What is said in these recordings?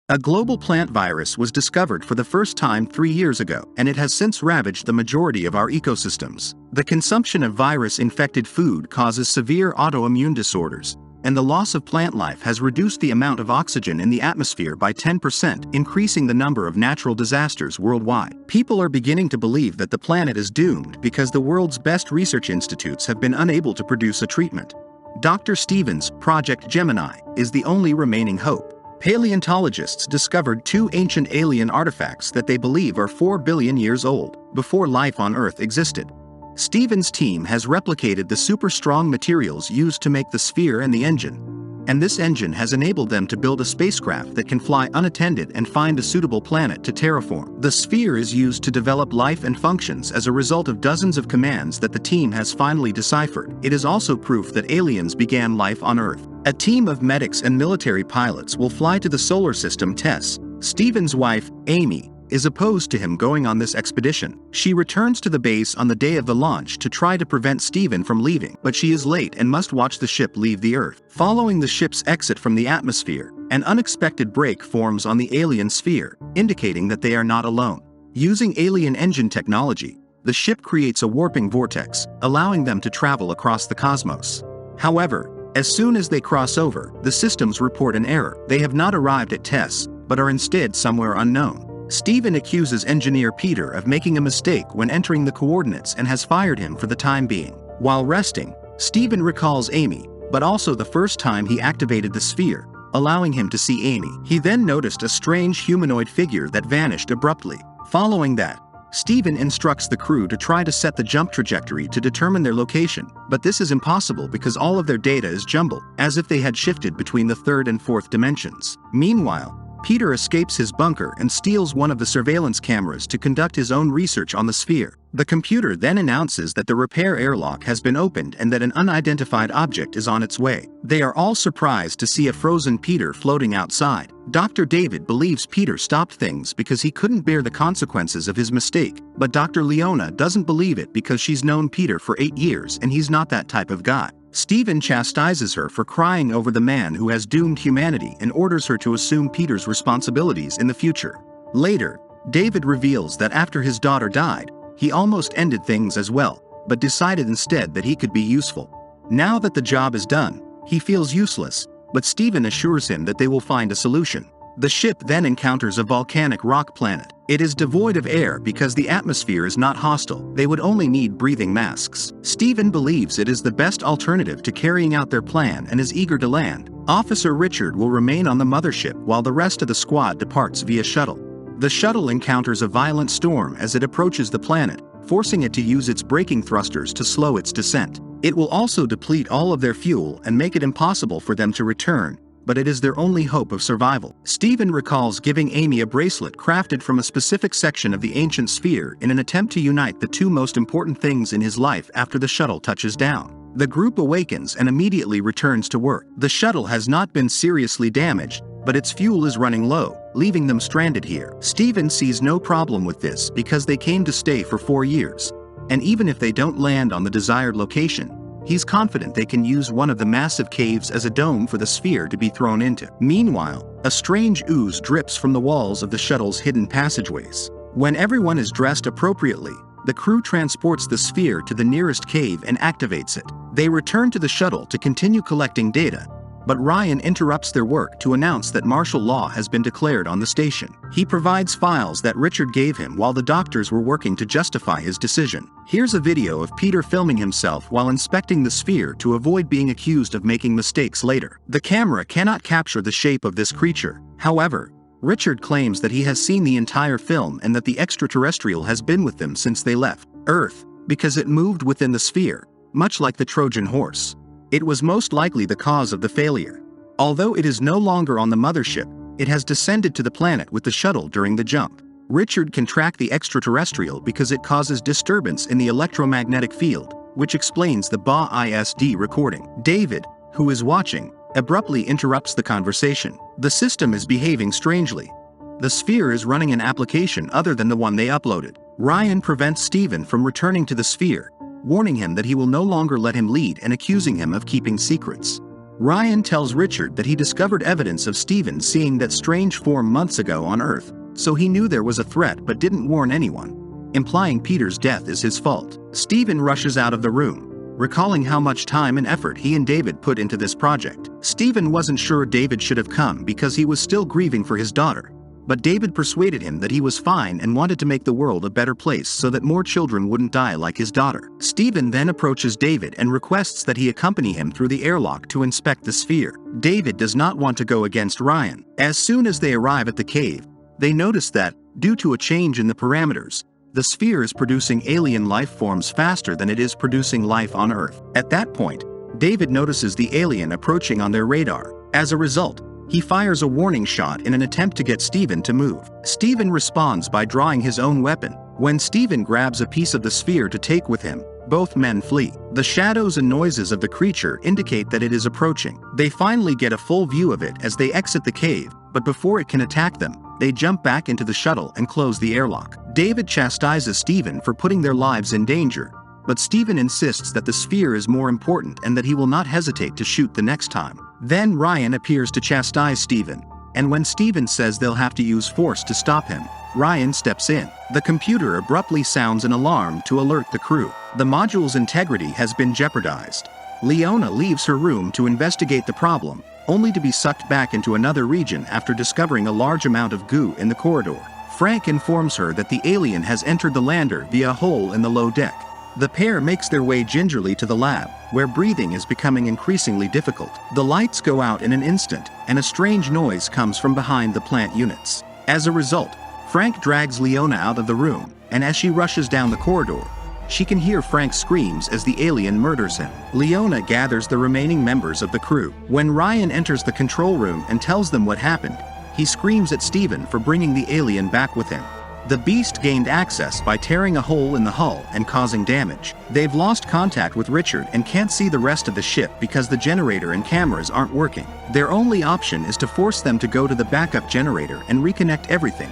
A global plant virus was discovered for the first time 3 years ago, and it has since ravaged the majority of our ecosystems. The consumption of virus-infected food causes severe autoimmune disorders, and the loss of plant life has reduced the amount of oxygen in the atmosphere by 10%, increasing the number of natural disasters worldwide. People are beginning to believe that the planet is doomed because the world's best research institutes have been unable to produce a treatment. Dr. Stephen's Project Gemini is the only remaining hope. Paleontologists discovered 2 ancient alien artifacts that they believe are 4 billion years old, before life on Earth existed. Stephen's team has replicated the super-strong materials used to make the sphere and the engine, and this engine has enabled them to build a spacecraft that can fly unattended and find a suitable planet to terraform. The sphere is used to develop life and functions as a result of dozens of commands that the team has finally deciphered. It is also proof that aliens began life on Earth. A team of medics and military pilots will fly to the solar system TESS. Stephen's wife, Amy, is opposed to him going on this expedition. She returns to the base on the day of the launch to try to prevent Stephen from leaving, but she is late and must watch the ship leave the Earth. Following the ship's exit from the atmosphere, an unexpected break forms on the alien sphere, indicating that they are not alone. Using alien engine technology, the ship creates a warping vortex, allowing them to travel across the cosmos. However, as soon as they cross over, the systems report an error. They have not arrived at TESS, but are instead somewhere unknown. Stephen accuses engineer Peter of making a mistake when entering the coordinates and has fired him for the time being. While resting, Stephen recalls Amy, but also the first time he activated the sphere, allowing him to see Amy. He then noticed a strange humanoid figure that vanished abruptly. Following that, Stephen instructs the crew to try to set the jump trajectory to determine their location, but this is impossible because all of their data is jumbled, as if they had shifted between the 3rd and 4th dimensions. Meanwhile, Peter escapes his bunker and steals one of the surveillance cameras to conduct his own research on the sphere. The computer then announces that the repair airlock has been opened and that an unidentified object is on its way. They are all surprised to see a frozen Peter floating outside. Dr. David believes Peter stopped things because he couldn't bear the consequences of his mistake, but Dr. Leona doesn't believe it because she's known Peter for 8 years and he's not that type of guy. Stephen chastises her for crying over the man who has doomed humanity and orders her to assume Peter's responsibilities in the future. Later, David reveals that after his daughter died, he almost ended things as well, but decided instead that he could be useful. Now that the job is done, he feels useless, but Stephen assures him that they will find a solution. The ship then encounters a volcanic rock planet. It is devoid of air because the atmosphere is not hostile. They would only need breathing masks. Stephen believes it is the best alternative to carrying out their plan and is eager to land. Officer Richard will remain on the mothership while the rest of the squad departs via shuttle. The shuttle encounters a violent storm as it approaches the planet, forcing it to use its braking thrusters to slow its descent. It will also deplete all of their fuel and make it impossible for them to return, but it is their only hope of survival. Stephen recalls giving Amy a bracelet crafted from a specific section of the ancient sphere in an attempt to unite the 2 most important things in his life after the shuttle touches down. The group awakens and immediately returns to work. The shuttle has not been seriously damaged, but its fuel is running low, leaving them stranded here. Stephen sees no problem with this because they came to stay for 4 years, and even if they don't land on the desired location, he's confident they can use one of the massive caves as a dome for the sphere to be thrown into. Meanwhile, a strange ooze drips from the walls of the shuttle's hidden passageways. When everyone is dressed appropriately, the crew transports the sphere to the nearest cave and activates it. They return to the shuttle to continue collecting data, but Ryan interrupts their work to announce that martial law has been declared on the station. He provides files that Richard gave him while the doctors were working to justify his decision. Here's a video of Peter filming himself while inspecting the sphere to avoid being accused of making mistakes later. The camera cannot capture the shape of this creature. However, Richard claims that he has seen the entire film and that the extraterrestrial has been with them since they left Earth, because it moved within the sphere, much like the Trojan horse. It was most likely the cause of the failure. Although it is no longer on the mothership, it has descended to the planet with the shuttle during the jump. Richard can track the extraterrestrial because it causes disturbance in the electromagnetic field, which explains the BA-ISD recording. David, who is watching, abruptly interrupts the conversation. The system is behaving strangely. The sphere is running an application other than the one they uploaded. Ryan prevents Stephen from returning to the sphere, warning him that he will no longer let him lead and accusing him of keeping secrets. Ryan tells Richard that he discovered evidence of Steven seeing that strange form months ago on Earth, so he knew there was a threat but didn't warn anyone, implying Peter's death is his fault. Steven rushes out of the room, recalling how much time and effort he and David put into this project. Steven wasn't sure David should have come because he was still grieving for his daughter, but David persuaded him that he was fine and wanted to make the world a better place so that more children wouldn't die like his daughter. Steven then approaches David and requests that he accompany him through the airlock to inspect the sphere. David does not want to go against Ryan. As soon as they arrive at the cave, they notice that, due to a change in the parameters, the sphere is producing alien life forms faster than it is producing life on Earth. At that point, David notices the alien approaching on their radar. As a result, he fires a warning shot in an attempt to get Steven to move. Steven responds by drawing his own weapon. When Steven grabs a piece of the sphere to take with him, both men flee. The shadows and noises of the creature indicate that it is approaching. They finally get a full view of it as they exit the cave, but before it can attack them, they jump back into the shuttle and close the airlock. David chastises Steven for putting their lives in danger, but Steven insists that the sphere is more important and that he will not hesitate to shoot the next time. Then Ryan appears to chastise Steven, and when Steven says they'll have to use force to stop him, Ryan steps in. The computer abruptly sounds an alarm to alert the crew. The module's integrity has been jeopardized. Leona leaves her room to investigate the problem, only to be sucked back into another region after discovering a large amount of goo in the corridor. Frank informs her that the alien has entered the lander via a hole in the low deck. The pair makes their way gingerly to the lab, where breathing is becoming increasingly difficult. The lights go out in an instant, and a strange noise comes from behind the plant units. As a result, Frank drags Leona out of the room, and as she rushes down the corridor, she can hear Frank's screams as the alien murders him. Leona gathers the remaining members of the crew. When Ryan enters the control room and tells them what happened, he screams at Steven for bringing the alien back with him. The beast gained access by tearing a hole in the hull and causing damage. They've lost contact with Richard and can't see the rest of the ship because the generator and cameras aren't working. Their only option is to force them to go to the backup generator and reconnect everything,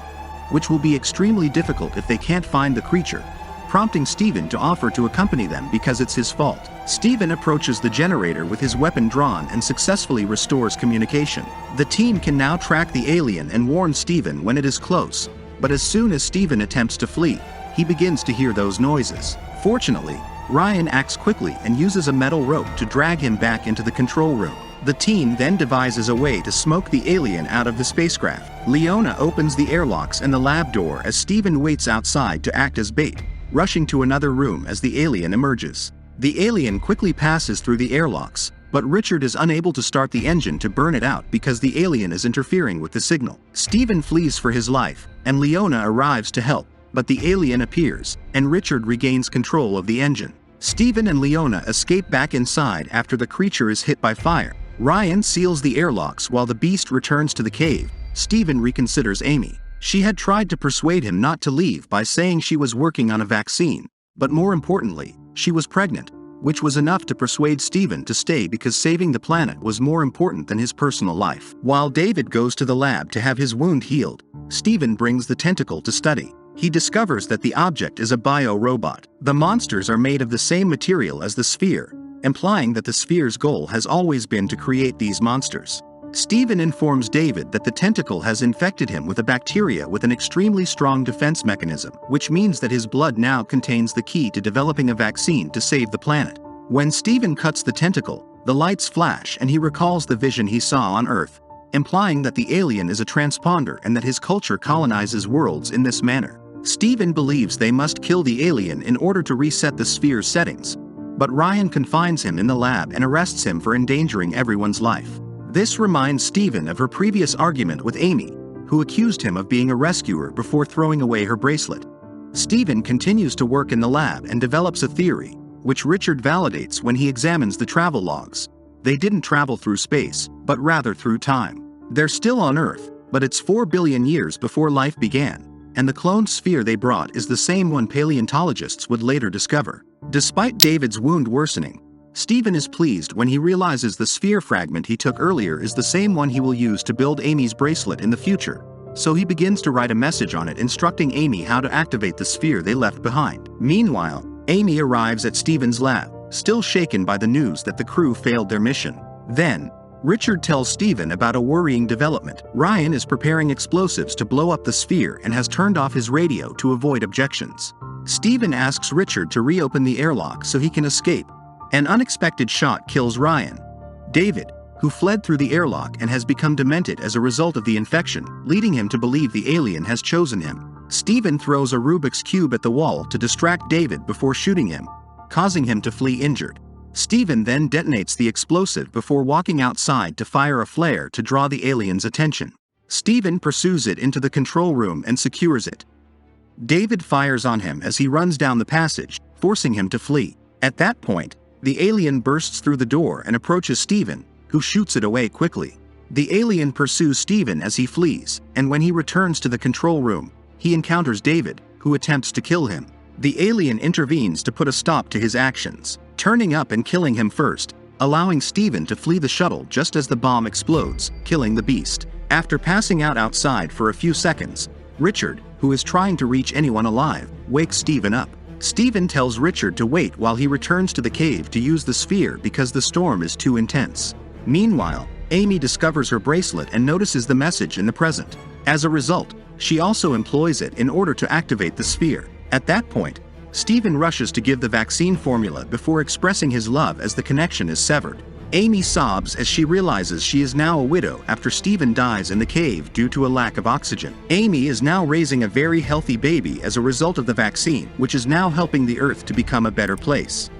which will be extremely difficult if they can't find the creature, prompting Steven to offer to accompany them because it's his fault. Steven approaches the generator with his weapon drawn and successfully restores communication. The team can now track the alien and warn Steven when it is close, but as soon as Steven attempts to flee, he begins to hear those noises. Fortunately, Ryan acts quickly and uses a metal rope to drag him back into the control room. The team then devises a way to smoke the alien out of the spacecraft. Leona opens the airlocks and the lab door as Steven waits outside to act as bait, rushing to another room as the alien emerges. The alien quickly passes through the airlocks, but Richard is unable to start the engine to burn it out because the alien is interfering with the signal. Steven flees for his life, and Leona arrives to help, but the alien appears, and Richard regains control of the engine. Steven and Leona escape back inside after the creature is hit by fire. Ryan seals the airlocks while the beast returns to the cave. Steven reconsiders Amy. She had tried to persuade him not to leave by saying she was working on a vaccine, but more importantly, she was pregnant, which was enough to persuade Steven to stay because saving the planet was more important than his personal life. While David goes to the lab to have his wound healed, Steven brings the tentacle to study. He discovers that the object is a bio-robot. The monsters are made of the same material as the sphere, implying that the sphere's goal has always been to create these monsters. Steven informs David that the tentacle has infected him with a bacteria with an extremely strong defense mechanism, which means that his blood now contains the key to developing a vaccine to save the planet. When Steven cuts the tentacle, the lights flash and he recalls the vision he saw on Earth, implying that the alien is a transponder and that his culture colonizes worlds in this manner. Steven believes they must kill the alien in order to reset the sphere's settings, but Ryan confines him in the lab and arrests him for endangering everyone's life. This reminds Steven of her previous argument with Amy, who accused him of being a rescuer before throwing away her bracelet. Steven continues to work in the lab and develops a theory, which Richard validates when he examines the travel logs. They didn't travel through space, but rather through time. They're still on Earth, but it's 4 billion years before life began, and the cloned sphere they brought is the same one paleontologists would later discover. Despite David's wound worsening, Steven is pleased when he realizes the sphere fragment he took earlier is the same one he will use to build Amy's bracelet in the future, so he begins to write a message on it instructing Amy how to activate the sphere they left behind. Meanwhile, Amy arrives at Steven's lab, still shaken by the news that the crew failed their mission. Then, Richard tells Stephen about a worrying development. Ryan is preparing explosives to blow up the sphere and has turned off his radio to avoid objections. Stephen asks Richard to reopen the airlock so he can escape. An unexpected shot kills Ryan. David, who fled through the airlock and has become demented as a result of the infection, leading him to believe the alien has chosen him. Stephen throws a Rubik's Cube at the wall to distract David before shooting him, causing him to flee injured. Stephen then detonates the explosive before walking outside to fire a flare to draw the alien's attention. Stephen pursues it into the control room and secures it. David fires on him as he runs down the passage, forcing him to flee. At that point, the alien bursts through the door and approaches Stephen, who shoots it away quickly. The alien pursues Stephen as he flees, and when he returns to the control room, he encounters David, who attempts to kill him. The alien intervenes to put a stop to his actions, turning up and killing him first, allowing Stephen to flee the shuttle just as the bomb explodes, killing the beast. After passing out outside for a few seconds, Richard, who is trying to reach anyone alive, wakes Stephen up. Stephen tells Richard to wait while he returns to the cave to use the sphere because the storm is too intense. Meanwhile, Amy discovers her bracelet and notices the message in the present. As a result, she also employs it in order to activate the sphere. At that point, Stephen rushes to give the vaccine formula before expressing his love as the connection is severed. Amy sobs as she realizes she is now a widow after Stephen dies in the cave due to a lack of oxygen. Amy is now raising a very healthy baby as a result of the vaccine, which is now helping the Earth to become a better place.